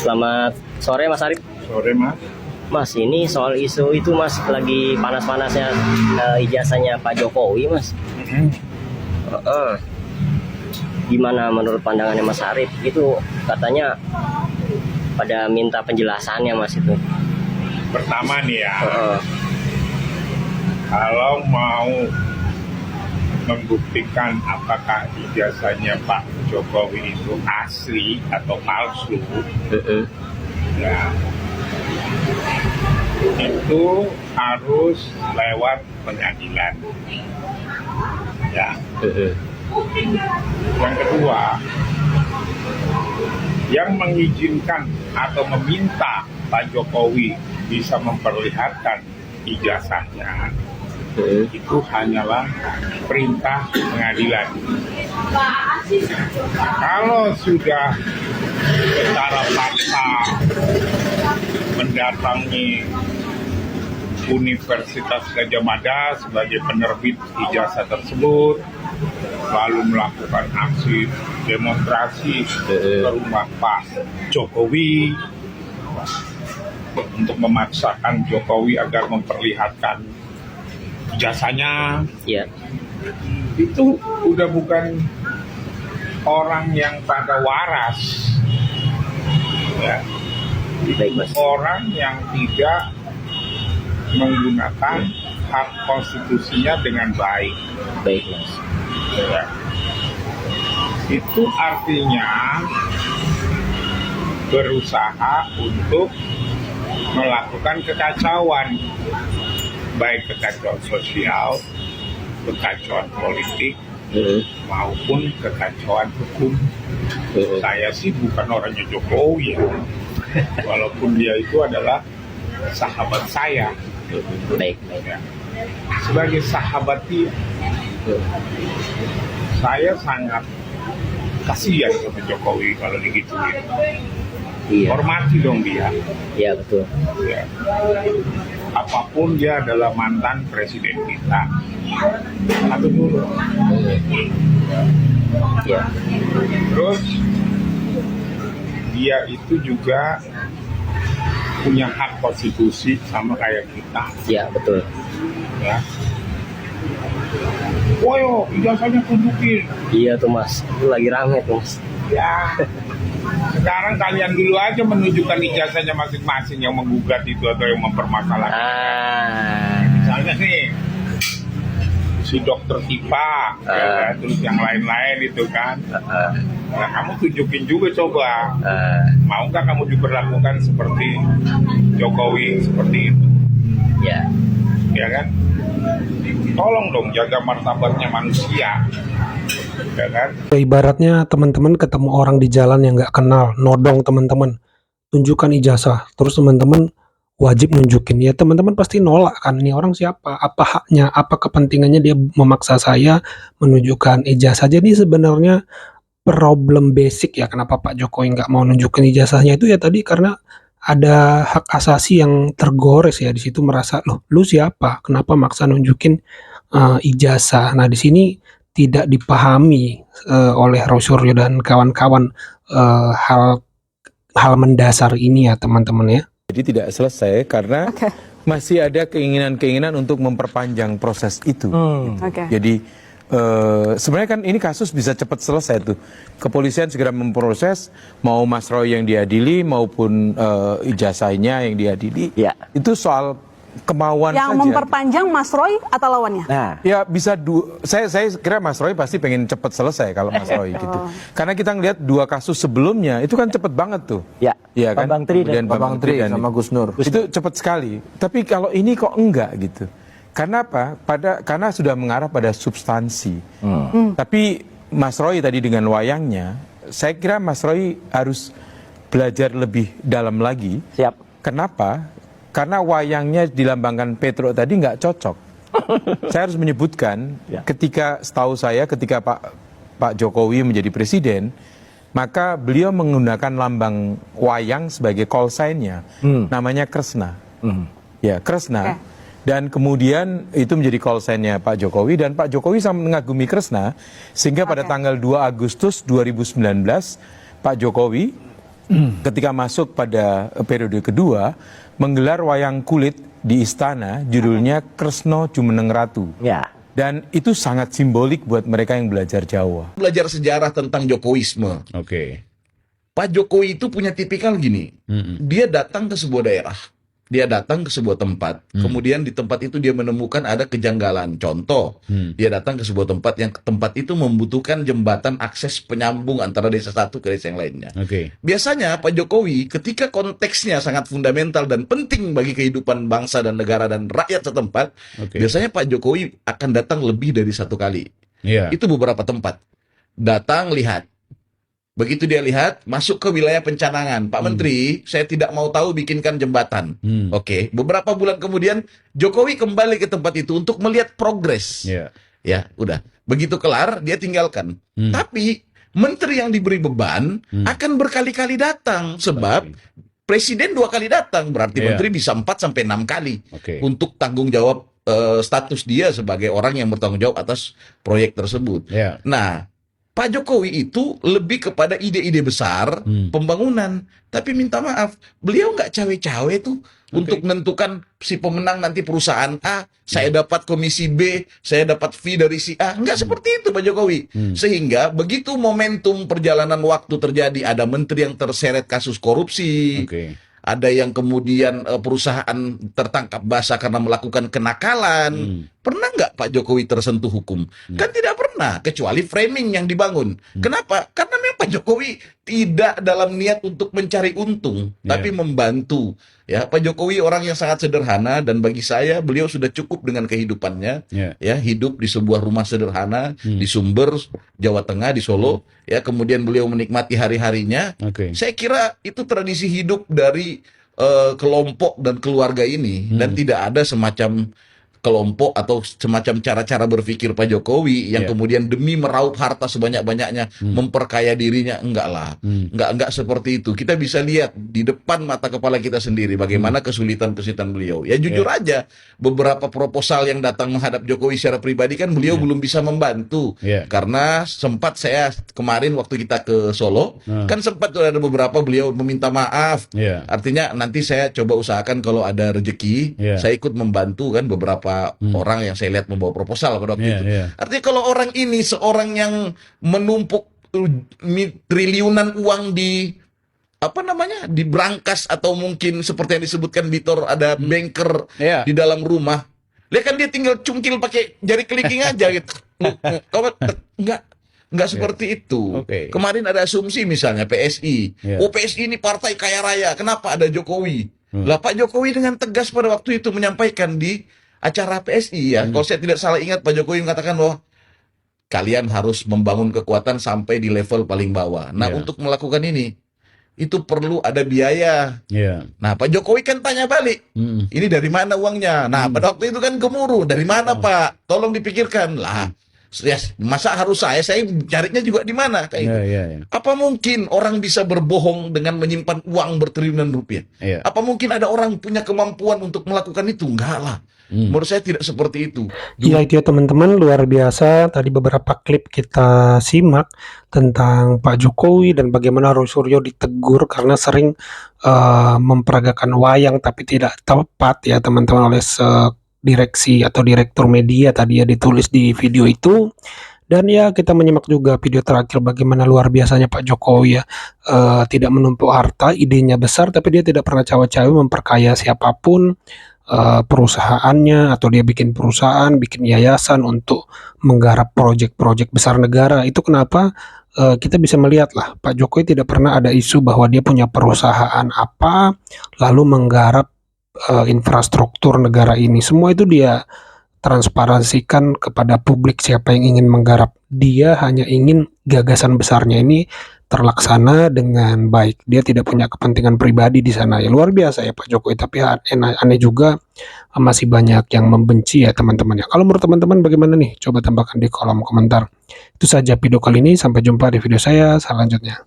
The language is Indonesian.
Selamat sore Mas Arif. Sore Mas. Mas, ini soal isu itu Mas, lagi panas-panasnya ijazahnya Pak Jokowi Mas. Gimana menurut pandangannya Mas Arif? Itu katanya pada minta penjelasannya Mas itu. Pertama nih ya, kalau mau membuktikan apakah ijazahnya Pak Jokowi itu asli atau palsu, ya itu harus lewat pengadilan. Ya. Yang kedua, yang mengizinkan atau meminta Pak Jokowi bisa memperlihatkan ijazahnya itu hanyalah perintah pengadilan. Kalau sudah secara paksa mendatangi Universitas Gadjah Mada sebagai penerbit ijazah tersebut, lalu melakukan aksi demonstrasi ke rumah Pak Jokowi untuk memaksakan Jokowi agar memperlihatkan ijazahnya, itu udah bukan orang yang pada waras, ya. Orang yang tidak menggunakan hak konstitusinya dengan baik. Mas. Ya. Itu artinya berusaha untuk melakukan kekacauan, baik kekacauan sosial, kekacauan politik, maupun kekacauan hukum. Saya sih bukan orangnya Jokowi ya, walaupun dia itu adalah sahabat saya. Ya. Sebagai sahabat dia, saya sangat kasihan sama Jokowi kalau digituin. Hormati dong dia. Iya betul. Ya. Apapun dia adalah mantan presiden kita. Satu dulu. Ya. Terus dia itu juga punya hak konstitusi sama kayak kita. Iya betul. Ya. Woyo, ijazahnya tunjukin. Iya tuh Mas, itu lagi rame tuh Mas. Ya. Sekarang kalian dulu aja menunjukkan ijazahnya masing-masing yang menggugat itu atau yang mempermasalahkan. Misalnya nih, si dokter Tipa, ya, terus yang lain-lain itu kan. Nah, kamu tunjukin juga coba. Mau nggak kamu diperlakukan seperti Jokowi seperti itu? Ya. Ya kan? Tolong dong jaga martabatnya manusia. Ya kan? Ibaratnya teman-teman ketemu orang di jalan yang nggak kenal, nodong teman-teman, tunjukkan ijazah, terus teman-teman wajib nunjukin, ya teman-teman pasti nolak kan, ini orang siapa, apa haknya, apa kepentingannya dia memaksa saya menunjukkan ijazah. Jadi sebenarnya problem basic ya kenapa Pak Jokowi nggak mau nunjukin ijazahnya itu ya tadi karena ada hak asasi yang tergores ya di situ, merasa loh lu siapa, kenapa maksa nunjukin ijazah. Nah di sini tidak dipahami oleh Rosuryo dan kawan-kawan hal mendasar ini ya teman-teman ya. Jadi tidak selesai karena masih ada keinginan-keinginan untuk memperpanjang proses itu. Jadi sebenarnya kan ini kasus bisa cepat selesai tuh. Kepolisian segera memproses, mau Mas Roy yang diadili maupun ijazahnya yang diadili. Itu soal kemauan yang saja. memperpanjang Mas Roy atau lawannya? Ya bisa saya kira Mas Roy pasti pengen cepat selesai kalau Mas Roy gitu. Karena kita ngelihat dua kasus sebelumnya itu kan cepet banget tuh. Iya kan? Bambang Tri dan Bambang Tri sama Gus Nur. Itu cepat sekali. Tapi kalau ini kok enggak gitu. Karena apa? Karena sudah mengarah pada substansi. Tapi Mas Roy tadi dengan wayangnya, saya kira Mas Roy harus belajar lebih dalam lagi. Kenapa? Karena wayangnya dilambangkan Petro tadi nggak cocok. Saya harus menyebutkan, setahu saya ketika Pak Jokowi menjadi presiden, maka beliau menggunakan lambang wayang sebagai call sign-nya, namanya Kresna. Ya, Kresna. Dan kemudian itu menjadi call sign-nya Pak Jokowi, dan Pak Jokowi sangat mengagumi Kresna, sehingga pada tanggal 2 Agustus 2019, Pak Jokowi ketika masuk pada periode kedua menggelar wayang kulit di istana, judulnya Kresno Jumeneng Ratu. Ya. Dan itu sangat simbolik buat mereka yang belajar Jawa. Belajar sejarah tentang Jokowisme. Oke. Pak Jokowi itu punya tipikal gini. Dia datang ke sebuah daerah. Dia datang ke sebuah tempat. Kemudian di tempat itu dia menemukan ada kejanggalan. Contoh, dia datang ke sebuah tempat yang tempat itu membutuhkan jembatan akses penyambung antara desa satu ke desa yang lainnya. Oke. Biasanya Pak Jokowi ketika konteksnya sangat fundamental dan penting bagi kehidupan bangsa dan negara dan rakyat setempat, Oke. biasanya Pak Jokowi akan datang lebih dari satu kali. Iya. Itu beberapa tempat. Datang, lihat. Begitu dia lihat, masuk ke wilayah pencanangan. Pak Menteri, saya tidak mau tahu bikinkan jembatan. Oke, beberapa bulan kemudian Jokowi kembali ke tempat itu untuk melihat progres. Iya. Ya, udah. Begitu kelar, dia tinggalkan. Tapi menteri yang diberi beban akan berkali-kali datang. Sebab presiden 2 kali datang. Berarti Iya. menteri bisa 4 sampai 6 kali. Oke. Untuk tanggung jawab status dia sebagai orang yang bertanggung jawab atas proyek tersebut. Iya. Nah, Pak Jokowi itu lebih kepada ide-ide besar pembangunan. Tapi minta maaf, beliau nggak cawe-cawe tuh untuk menentukan si pemenang nanti perusahaan A, saya dapat komisi B, saya dapat fee dari si A. Nggak seperti itu Pak Jokowi. Sehingga begitu momentum perjalanan waktu terjadi, ada menteri yang terseret kasus korupsi, Oke. ada yang kemudian perusahaan tertangkap basah karena melakukan kenakalan. Pernah nggak Pak Jokowi tersentuh hukum? Kan tidak pernah, kecuali framing yang dibangun. Kenapa? Karena memang Pak Jokowi tidak dalam niat untuk mencari untung, tapi membantu. Ya, Pak Jokowi orang yang sangat sederhana dan bagi saya beliau sudah cukup dengan kehidupannya. Iya. Ya, hidup di sebuah rumah sederhana di Sumber, Jawa Tengah, di Solo. Ya, kemudian beliau menikmati hari-harinya. Oke. Saya kira itu tradisi hidup dari kelompok dan keluarga ini dan tidak ada semacam kelompok atau semacam cara-cara berpikir Pak Jokowi yang Iya. kemudian demi meraup harta sebanyak-banyaknya memperkaya dirinya. Enggak lah, enggak seperti itu. Kita bisa lihat di depan mata kepala kita sendiri bagaimana kesulitan-kesulitan beliau. Ya jujur aja, beberapa proposal yang datang menghadap Jokowi secara pribadi kan beliau belum bisa membantu. Iya. Karena sempat saya kemarin waktu kita ke Solo kan sempat ada beberapa beliau meminta maaf. Iya. Artinya nanti saya coba usahakan kalau ada rezeki, Iya. saya ikut membantu kan beberapa orang yang saya lihat membawa proposal pada waktu Iya, itu. iya. Artinya kalau orang ini seorang yang menumpuk triliunan uang di apa namanya di brankas atau mungkin seperti yang disebutkan Bitor ada banker Iya. di dalam rumah, lihat kan dia tinggal cungkil pakai jari kelingking aja gitu. Enggak seperti itu. Oke. Kemarin ada asumsi misalnya PSI. Iya. Oh PSI ini partai kaya raya. Kenapa ada Jokowi? Lah Pak Jokowi dengan tegas pada waktu itu menyampaikan di acara PSI ya. Kalau saya tidak salah ingat Pak Jokowi mengatakan bahwa kalian harus membangun kekuatan sampai di level paling bawah. Nah, Iya. untuk melakukan ini itu perlu ada biaya. Iya. Nah, Pak Jokowi kan tanya balik. Ini dari mana uangnya? Nah, pada waktu itu kan gemuruh. Dari mana, Pak? Tolong dipikirkan. Lah, ya, masa harus saya carinya juga di mana kayak Iya, gitu. iya, iya. Apa mungkin orang bisa berbohong dengan menyimpan uang bertriliunan rupiah? Iya. Apa mungkin ada orang punya kemampuan untuk melakukan itu? Enggak lah. Menurut saya tidak seperti itu. Ya itu ya teman-teman, luar biasa. Tadi beberapa klip kita simak tentang Pak Jokowi dan bagaimana Roy Suryo ditegur karena sering memperagakan wayang tapi tidak tepat ya teman-teman oleh direksi atau direktur media tadi ya ditulis di video itu. Dan ya kita menyimak juga video terakhir bagaimana luar biasanya Pak Jokowi ya, tidak menumpuk harta, idenya besar tapi dia tidak pernah cawe-cawe memperkaya siapapun, perusahaannya atau dia bikin perusahaan, bikin yayasan untuk menggarap proyek-proyek besar negara. Itu kenapa kita bisa melihat lah Pak Jokowi tidak pernah ada isu bahwa dia punya perusahaan apa lalu menggarap infrastruktur negara ini. Semua itu dia transparansikan kepada publik siapa yang ingin menggarap. Dia hanya ingin gagasan besarnya ini terlaksana dengan baik. Dia tidak punya kepentingan pribadi di sana. Ya luar biasa ya Pak Jokowi, tapi aneh juga masih banyak yang membenci ya teman-teman ya. Kalau menurut teman-teman bagaimana nih? Coba tambahkan di kolom komentar. Itu saja video kali ini, sampai jumpa di video saya selanjutnya.